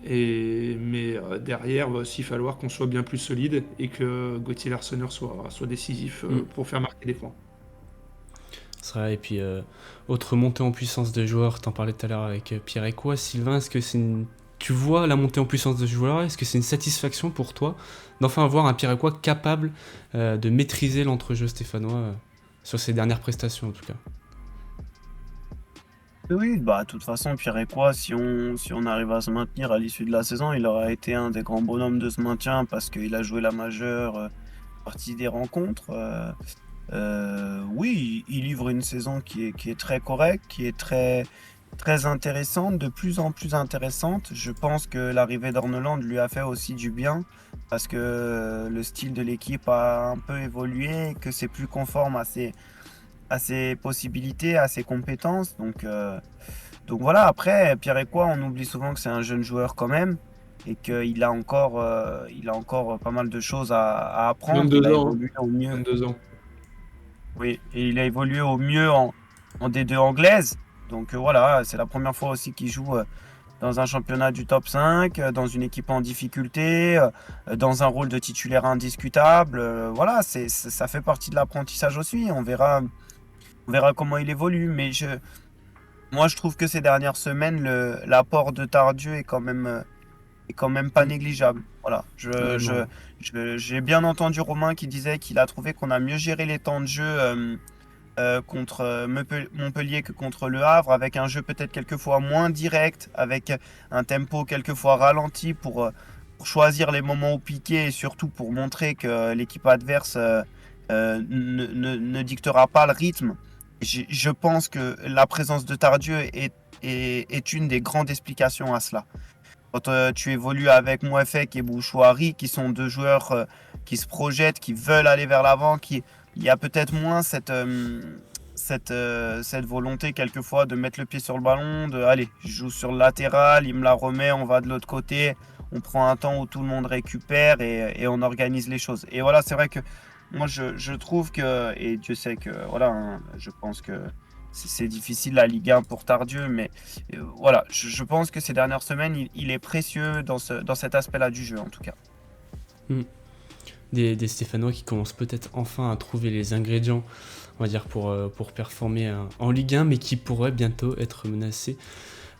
Mais derrière, va aussi falloir qu'on soit bien plus solide, et que Gauthier Larsonneur soit décisif Mm. pour faire marquer des points. C'est vrai, et puis autre montée en puissance de joueurs, t'en parlais tout à l'heure avec Pierre Ecoua. Sylvain, est-ce que tu vois la montée en puissance de ce joueur? Est-ce que c'est une satisfaction pour toi d'enfin avoir un Pierre Ecoua capable de maîtriser l'entrejeu stéphanois sur ses dernières prestations en tout cas? Oui, bah, de toute façon, Pierre et quoi, si on arrive à se maintenir à l'issue de la saison, il aura été un des grands bonhommes de ce maintien parce qu'il a joué la majeure partie des rencontres. Oui, il livre une saison qui est très correcte, qui est très, très intéressante, de plus en plus intéressante. Je pense que l'arrivée d'Orneland lui a fait aussi du bien parce que le style de l'équipe a un peu évolué, et que c'est plus conforme à ses possibilités, à ses compétences. Donc voilà, après, Pierre et quoi, on oublie souvent que c'est un jeune joueur quand même et il a encore pas mal de choses à apprendre. Il 22 a ans, hein. évolué au mieux. 22 ans. Oui, et il a évolué au mieux en D2 anglaise. Donc voilà, c'est la première fois aussi qu'il joue dans un championnat du top 5, dans une équipe en difficulté, dans un rôle de titulaire indiscutable. Voilà, ça fait partie de l'apprentissage aussi. On verra comment il évolue. Moi, je trouve que ces dernières semaines, l'apport de Tardieu est quand même pas négligeable. Voilà. Ouais, non. J'ai bien entendu Romain qui disait qu'il a trouvé qu'on a mieux géré les temps de jeu contre Montpellier que contre Le Havre, avec un jeu peut-être quelquefois moins direct, avec un tempo quelquefois ralenti pour choisir les moments au piqué et surtout pour montrer que l'équipe adverse ne dictera pas le rythme. Je pense que la présence de Tardieu est une des grandes explications à cela. Quand tu évolues avec Mouefek et Bouchouari, qui sont deux joueurs qui se projettent, qui veulent aller vers l'avant, il y a peut-être moins cette volonté quelquefois de mettre le pied sur le ballon, de allez, je joue sur le latéral, il me la remet, on va de l'autre côté, on prend un temps où tout le monde récupère et on organise les choses. Et voilà, c'est vrai que moi, je trouve que, et Dieu sait que, voilà, hein, je pense que c'est difficile la Ligue 1 pour Tardieu, mais voilà, je pense que ces dernières semaines, il est précieux dans cet aspect-là du jeu, en tout cas. Des Stéphanois qui commencent peut-être enfin à trouver les ingrédients, on va dire, pour performer en Ligue 1, mais qui pourraient bientôt être menacés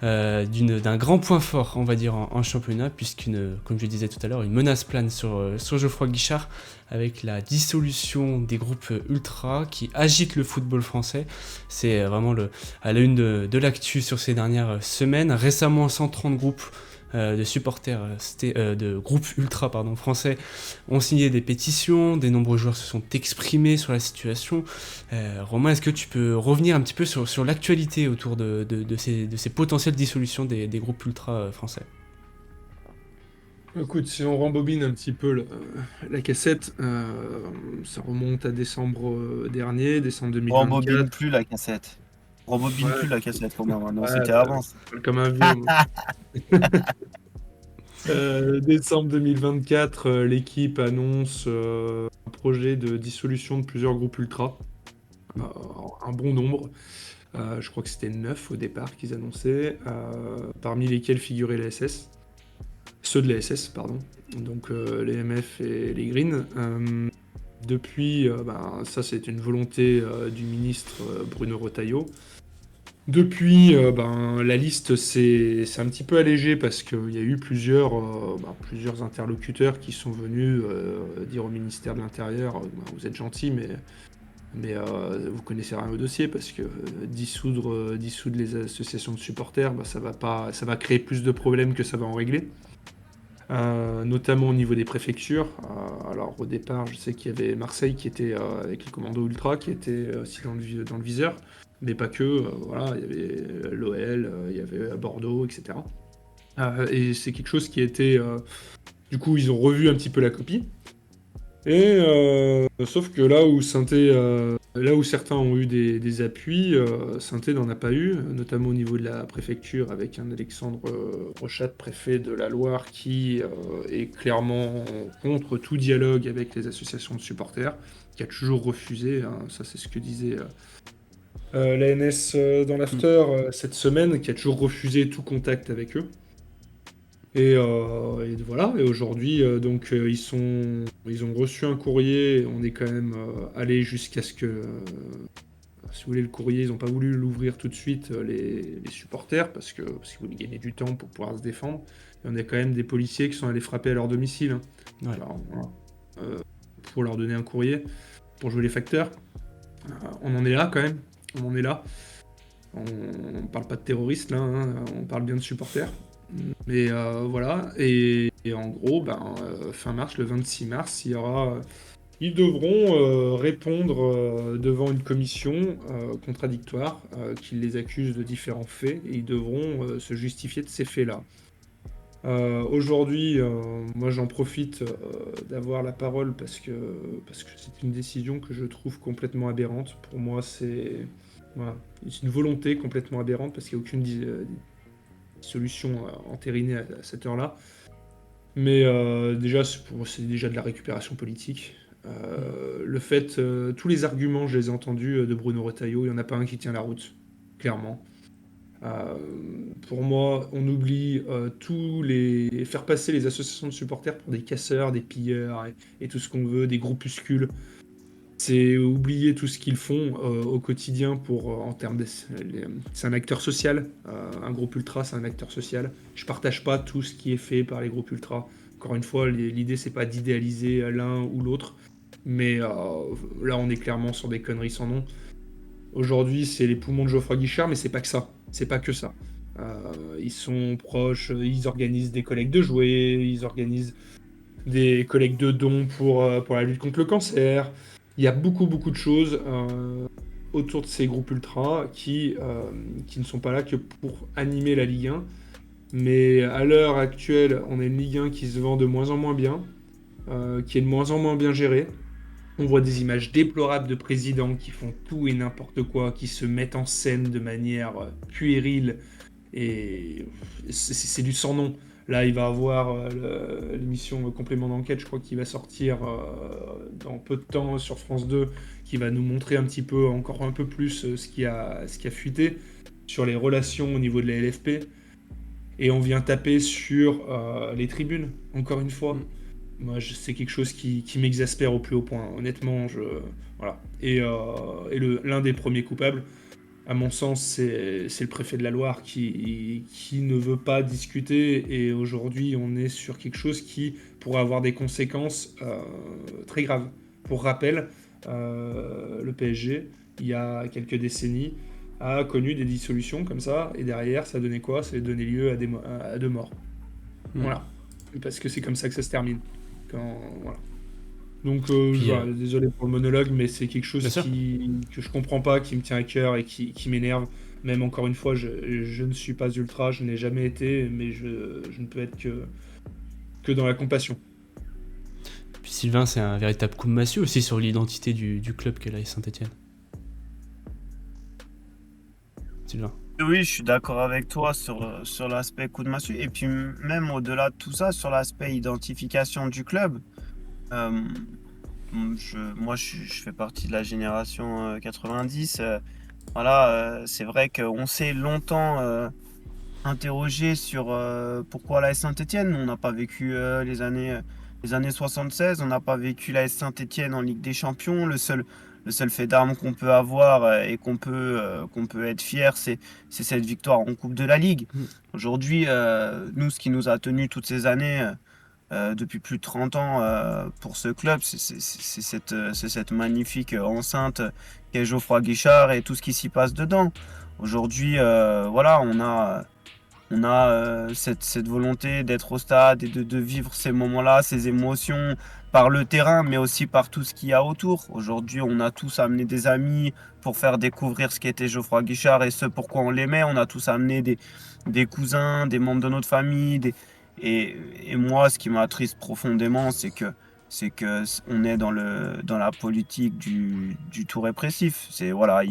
d'un grand point fort, on va dire, en championnat, comme je disais tout à l'heure, une menace plane sur Geoffroy Guichard, avec la dissolution des groupes ultras qui agitent le football français. C'est vraiment à la une de l'actu sur ces dernières semaines. Récemment, 130 groupes de supporters de groupes ultra français ont signé des pétitions, des nombreux joueurs se sont exprimés sur la situation. Romain, est-ce que tu peux revenir un petit peu sur l'actualité autour de ces potentielles dissolutions des groupes ultra français? Écoute, si on rembobine un petit peu la cassette, ça remonte à décembre dernier, décembre Rembobine 2024. plus la cassette. Rembobine Ouais, plus la cassette, Romain, maintenant, ouais, c'était bah, avant. je parle comme un vieux, moi. Décembre 2024, l'équipe annonce un projet de dissolution de plusieurs groupes ultra, euh, un bon nombre. Je crois que c'était 9 au départ qu'ils annonçaient, parmi lesquels figuraient les SS. Ceux de la SS, pardon. Donc les MF et les Green. Depuis, ça c'est une volonté du ministre Bruno Retailleau. Depuis, la liste s'est un petit peu allégée parce qu'il y a eu plusieurs interlocuteurs qui sont venus dire au ministère de l'Intérieur, vous êtes gentil, mais vous connaissez rien au dossier parce que dissoudre les associations de supporters, ça va créer plus de problèmes que ça va en régler. Notamment au niveau des préfectures. Alors au départ, je sais qu'il y avait Marseille qui était avec les commandos ultra, qui était aussi dans le viseur, mais pas que. Voilà, il y avait l'OL, il y avait Bordeaux, etc. Et c'est quelque chose qui a été. Du coup, ils ont revu un petit peu la copie. Et sauf que là où certains ont eu des appuis, Saint-Étienne n'en a pas eu, notamment au niveau de la préfecture, avec un Alexandre Rochat, préfet de la Loire, qui est clairement contre tout dialogue avec les associations de supporters, qui a toujours refusé, hein, ça c'est ce que disait l'ANS dans l'after cette semaine, qui a toujours refusé tout contact avec eux. Et voilà, et aujourd'hui, ils ont reçu un courrier, on est quand même allé jusqu'à ce que, si vous voulez, le courrier, ils n'ont pas voulu l'ouvrir tout de suite, les supporters, parce qu'ils voulaient gagner du temps pour pouvoir se défendre. Et on a quand même des policiers qui sont allés frapper à leur domicile, hein. Ouais. Alors, voilà, pour leur donner un courrier, pour jouer les facteurs. On en est là quand même, on en est là. On parle pas de terroristes là, hein, on parle bien de supporters. Mais voilà, et en gros, fin mars, le 26 mars, ils devront répondre devant une commission contradictoire qui les accuse de différents faits, et ils devront se justifier de ces faits-là. Aujourd'hui, moi j'en profite d'avoir la parole parce que c'est une décision que je trouve complètement aberrante. Pour moi, voilà, c'est une volonté complètement aberrante parce qu'il n'y a aucune solution entérinée à cette heure-là. Mais déjà, c'est déjà de la récupération politique. Le fait, tous les arguments, je les ai entendus de Bruno Retailleau, il n'y en a pas un qui tient la route, clairement. Pour moi, on oublie faire passer les associations de supporters pour des casseurs, des pilleurs et tout ce qu'on veut, des groupuscules. C'est oublier tout ce qu'ils font au quotidien en termes c'est un acteur social. Un groupe ultra, c'est un acteur social. Je partage pas tout ce qui est fait par les groupes ultra. Encore une fois, l'idée c'est pas d'idéaliser l'un ou l'autre, mais là on est clairement sur des conneries sans nom. Aujourd'hui, c'est les poumons de Geoffroy Guichard, mais c'est pas que ça. C'est pas que ça. Ils sont proches, ils organisent des collectes de jouets, ils organisent des collectes de dons pour la lutte contre le cancer. Il y a beaucoup de choses autour de ces groupes ultras qui ne sont pas là que pour animer la Ligue 1. Mais à l'heure actuelle, on a une Ligue 1 qui se vend de moins en moins bien, qui est de moins en moins bien gérée. On voit des images déplorables de présidents qui font tout et n'importe quoi, qui se mettent en scène de manière puérile, et c'est du sans nom. Là, il va avoir l'émission Complément d'enquête, je crois qu'il va sortir dans peu de temps sur France 2, qui va nous montrer un petit peu, encore un peu plus ce qui a fuité sur les relations au niveau de la LFP. Et on vient taper sur les tribunes, encore une fois. Mm. Moi, c'est quelque chose qui m'exaspère au plus haut point. Honnêtement, voilà. Et l'un des premiers coupables, à mon sens, c'est le préfet de la Loire qui ne veut pas discuter. Et aujourd'hui, on est sur quelque chose qui pourrait avoir des conséquences très graves. Pour rappel, le PSG, il y a quelques décennies, a connu des dissolutions comme ça. Et derrière, ça donnait quoi? Ça donnait lieu à deux morts. Mm. Voilà. Parce que c'est comme ça que ça se termine. Voilà. Donc, Puis, voilà, désolé pour le monologue, mais c'est quelque chose bien sûr. que je comprends pas, qui me tient à cœur et qui m'énerve. Même encore une fois, je ne suis pas ultra, je n'ai jamais été, mais je ne peux être que dans la compassion. Puis Sylvain, c'est un véritable coup de massue aussi sur l'identité du club qu'est la Saint-Etienne. Sylvain. Oui, je suis d'accord avec toi sur l'aspect coup de massue. Et puis même au-delà de tout ça, sur l'aspect identification du club, euh, je fais partie de la génération 90. Voilà, c'est vrai qu'on s'est longtemps interrogé sur pourquoi l'AS Saint-Étienne. On n'a pas vécu les années 76, on n'a pas vécu l'AS Saint-Étienne en Ligue des Champions. Le seul fait d'armes qu'on peut avoir et qu'on peut être fier, c'est cette victoire en Coupe de la Ligue. Mm. Aujourd'hui, nous, ce qui nous a tenu toutes ces années, depuis plus de 30 ans pour ce club, c'est cette magnifique enceinte qu'est Geoffroy Guichard et tout ce qui s'y passe dedans. Aujourd'hui, voilà, on a cette volonté d'être au stade et de vivre ces moments-là, ces émotions par le terrain, mais aussi par tout ce qu'il y a autour. Aujourd'hui, on a tous amené des amis pour faire découvrir ce qu'était Geoffroy Guichard et ce pourquoi on l'aimait. On a tous amené des cousins, des membres de notre famille. Et moi, ce qui m'attriste profondément, c'est que on est dans la politique du tout répressif. C'est voilà,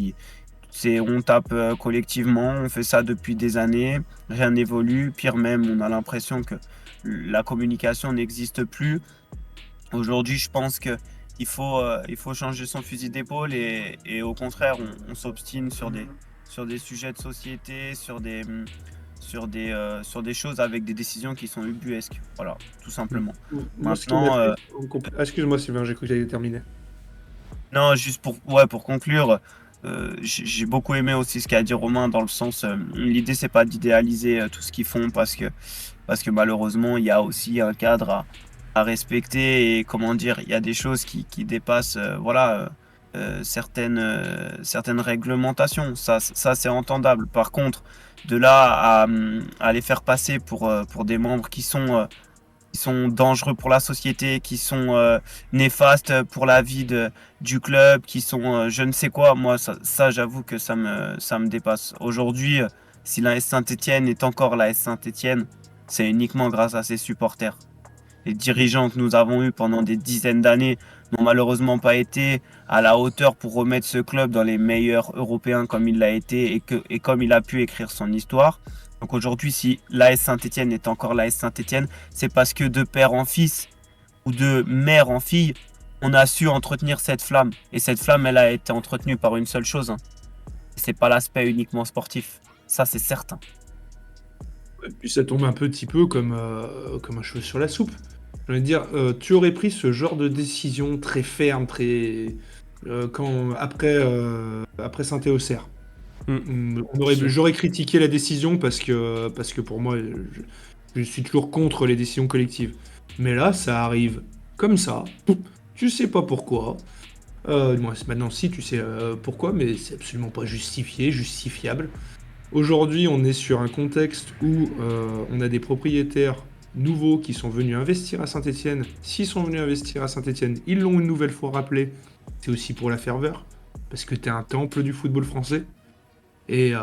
on tape collectivement, on fait ça depuis des années, rien n'évolue. Pire même, on a l'impression que la communication n'existe plus. Aujourd'hui, je pense que il faut changer son fusil d'épaule et au contraire, on s'obstine sur des sujets de société, sur des choses avec des décisions qui sont ubuesques. Voilà, tout simplement. Moi, ce qui Maintenant, m'attriste... Excuse-moi, Sylvain, j'ai cru que j'allais terminer. non, juste pour conclure, j'ai beaucoup aimé aussi ce qu'a dit Romain dans le sens, l'idée c'est pas d'idéaliser tout ce qu'ils font parce que malheureusement il y a aussi un cadre à respecter et comment dire, il y a des choses qui dépassent voilà certaines réglementations. Ça c'est entendable. Par contre, de là à les faire passer pour des membres qui sont dangereux pour la société, qui sont néfastes pour la vie du club, qui sont je ne sais quoi. Moi, ça j'avoue que ça me dépasse. Aujourd'hui, si la S Saint-Étienne est encore la S Saint-Étienne, c'est uniquement grâce à ses supporters. Les dirigeants que nous avons eus pendant des dizaines d'années n'ont malheureusement pas été à la hauteur pour remettre ce club dans les meilleurs européens comme il l'a été et comme il a pu écrire son histoire. Donc aujourd'hui, si l'AS Saint-Étienne est encore l'AS Saint-Étienne, c'est parce que de père en fils ou de mère en fille, on a su entretenir cette flamme. Et cette flamme, elle a été entretenue par une seule chose. C'est pas l'aspect uniquement sportif. Ça, c'est certain. Et puis ça tombe un petit peu comme un cheveu sur la soupe. J'ai envie de dire, tu aurais pris ce genre de décision très ferme, très après Saint-Éocère. J'aurais critiqué la décision parce que pour moi, je suis toujours contre les décisions collectives. Mais là, ça arrive comme ça. Tu sais pas pourquoi. Moi, maintenant, si, tu sais pourquoi, mais c'est absolument pas justifiable. Aujourd'hui, on est sur un contexte où on a des propriétaires nouveaux qui sont venus investir à Saint-Etienne. S'ils sont venus investir à Saint-Etienne, ils l'ont une nouvelle fois rappelé. C'est aussi pour la ferveur, parce que tu es un temple du football français. Et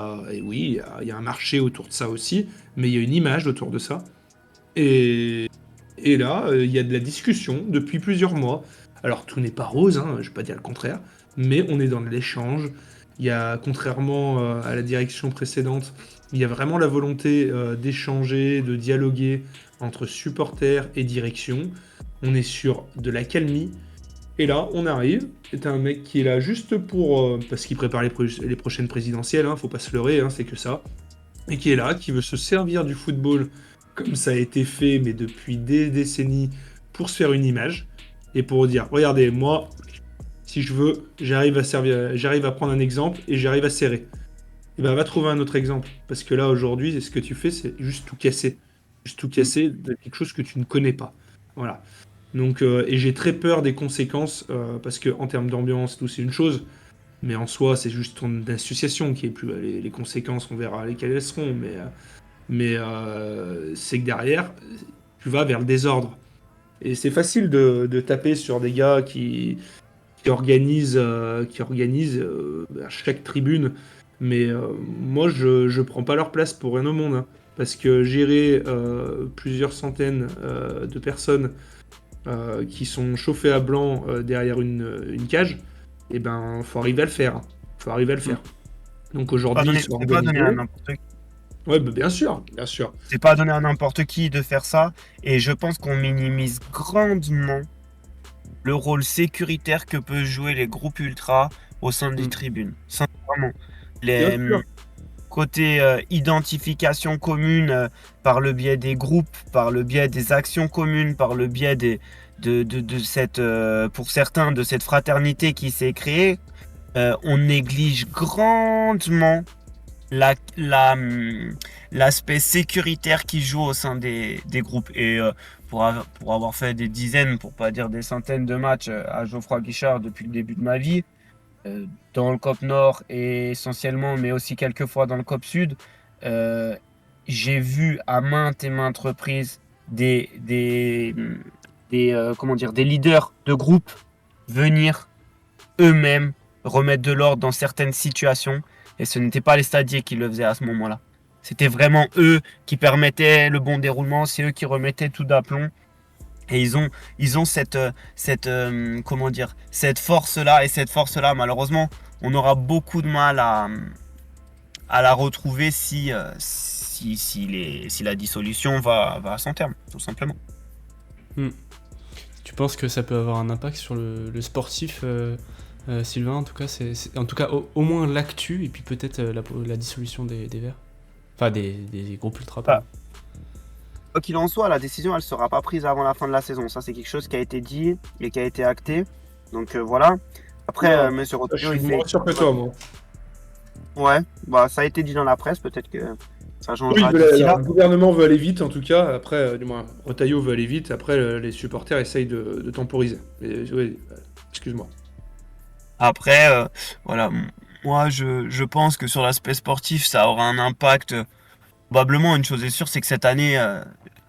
oui, il y a un marché autour de ça aussi, mais il y a une image autour de ça. Et, et là, il y a de la discussion depuis plusieurs mois. Alors, tout n'est pas rose, hein, je ne vais pas dire le contraire, mais on est dans l'échange. Il y a, contrairement à la direction précédente, il y a vraiment la volonté d'échanger, de dialoguer entre supporters et direction. On est sur de l'accalmie. Et là, on arrive. C'est un mec qui est là juste pour... parce qu'il prépare les prochaines présidentielles, faut pas se leurrer, c'est que ça. Et qui est là, qui veut se servir du football comme ça a été fait, mais depuis des décennies, pour se faire une image. Et pour dire, regardez, moi, si je veux, j'arrive à prendre un exemple et j'arrive à serrer. Et ben va trouver un autre exemple. Parce que là, aujourd'hui, ce que tu fais, c'est juste tout casser. Juste tout casser de quelque chose que tu ne connais pas. Voilà. Donc, et j'ai très peur des conséquences, parce que en termes d'ambiance, tout c'est une chose, mais en soi, c'est juste ton association qui est plus. Les conséquences, on verra lesquelles elles seront, mais c'est que derrière, tu vas vers le désordre. Et c'est facile de taper sur des gars qui organisent à chaque tribune. Mais moi, je prends pas leur place pour rien au monde, parce que gérer plusieurs centaines de personnes qui sont chauffées à blanc derrière une cage, et ben, faut arriver à le faire. Faut arriver à le faire. Donc aujourd'hui, ils sont C'est pas donné à organisés. n'importe qui. Ouais, bah, bien sûr, bien sûr. C'est pas donné à n'importe qui de faire ça. Et je pense qu'on minimise grandement le rôle sécuritaire que peuvent jouer les groupes ultras au sein des tribunes. Sincèrement. Bien sûr. Côté identification commune par le biais des groupes, par le biais des actions communes, par le biais de cette, pour certains, de cette fraternité qui s'est créée, on néglige grandement l'aspect sécuritaire qui joue au sein des groupes. Et pour avoir fait des dizaines, pour pas dire des centaines de matchs à Geoffroy Guichard depuis le début de ma vie, dans le COP Nord et essentiellement, mais aussi quelques fois dans le COP Sud, j'ai vu à maintes et maintes reprises des leaders de groupe venir eux-mêmes remettre de l'ordre dans certaines situations, et ce n'était pas les stadiers qui le faisaient à ce moment-là. C'était vraiment eux qui permettaient le bon déroulement, c'est eux qui remettaient tout d'aplomb. Et ils ont cette force-là, et cette force-là, malheureusement, on aura beaucoup de mal à la retrouver si la dissolution va à son terme, tout simplement. Tu penses que ça peut avoir un impact sur le sportif, Sylvain? En tout cas, en tout cas au moins l'actu, et puis peut-être la dissolution des Verts. Enfin, des groupes ultra. Quoi qu'il en soit, la décision, elle sera pas prise avant la fin de la saison. Ça, c'est quelque chose qui a été dit et qui a été acté. Donc voilà. Après, monsieur Rotaillot, je suis moins sûr que toi, moi. Ouais, bah ça a été dit dans la presse. Peut-être que ça Oui, changera d'ici là. le gouvernement veut aller vite, en tout cas. Après, du moins, Rotaillot veut aller vite. Après, les supporters essayent de temporiser. Mais, oui, excuse-moi. Après, voilà. Moi, je pense que sur l'aspect sportif, ça aura un impact. Probablement, une chose est sûre, c'est que cette année,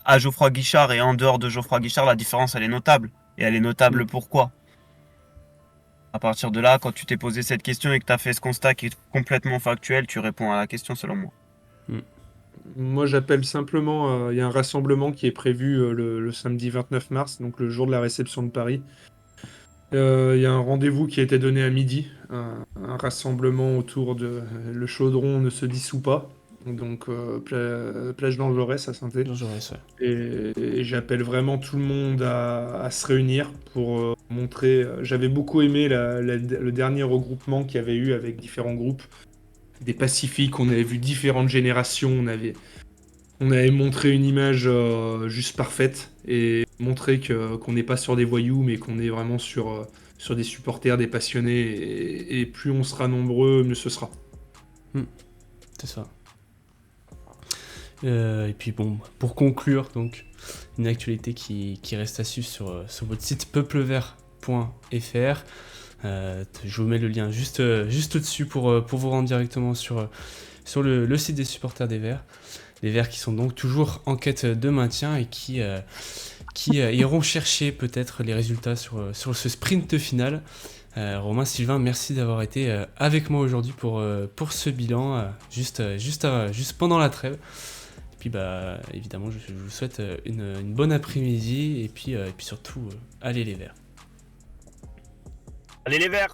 à Geoffroy Guichard et en dehors de Geoffroy Guichard, la différence, elle est notable. Et elle est notable pourquoi? À partir de là, quand tu t'es posé cette question et que tu as fait ce constat qui est complètement factuel, tu réponds à la question selon moi. Moi, j'appelle simplement, il y a un rassemblement qui est prévu le samedi 29 mars, donc le jour de la réception de Paris. Il y a un rendez-vous qui a été donné à midi, un rassemblement autour de le chaudron ne se dissout pas, donc plage Jean Jaurès à Saint-Étienne. Jean Jaurès, ouais. Et j'appelle vraiment tout le monde à se réunir pour montrer. J'avais beaucoup aimé le dernier regroupement qu'il y avait eu avec différents groupes, des Pacifiques. On avait vu différentes générations. On avait montré une image juste parfaite et montré qu'on n'est pas sur des voyous, mais qu'on est vraiment sur des supporters, des passionnés. Et plus on sera nombreux, mieux ce sera. C'est ça. Et puis bon, pour conclure, donc une actualité qui reste à suivre sur votre site peuplevert.fr. Je vous mets le lien juste au-dessus pour vous rendre directement sur le site des supporters des Verts. Les Verts qui sont donc toujours en quête de maintien et qui iront chercher peut-être les résultats sur ce sprint final. Romain, Sylvain, merci d'avoir été avec moi aujourd'hui pour ce bilan, juste pendant la trêve. Et puis évidemment, je vous souhaite une bonne après-midi et puis surtout, allez les Verts. Allez les Verts!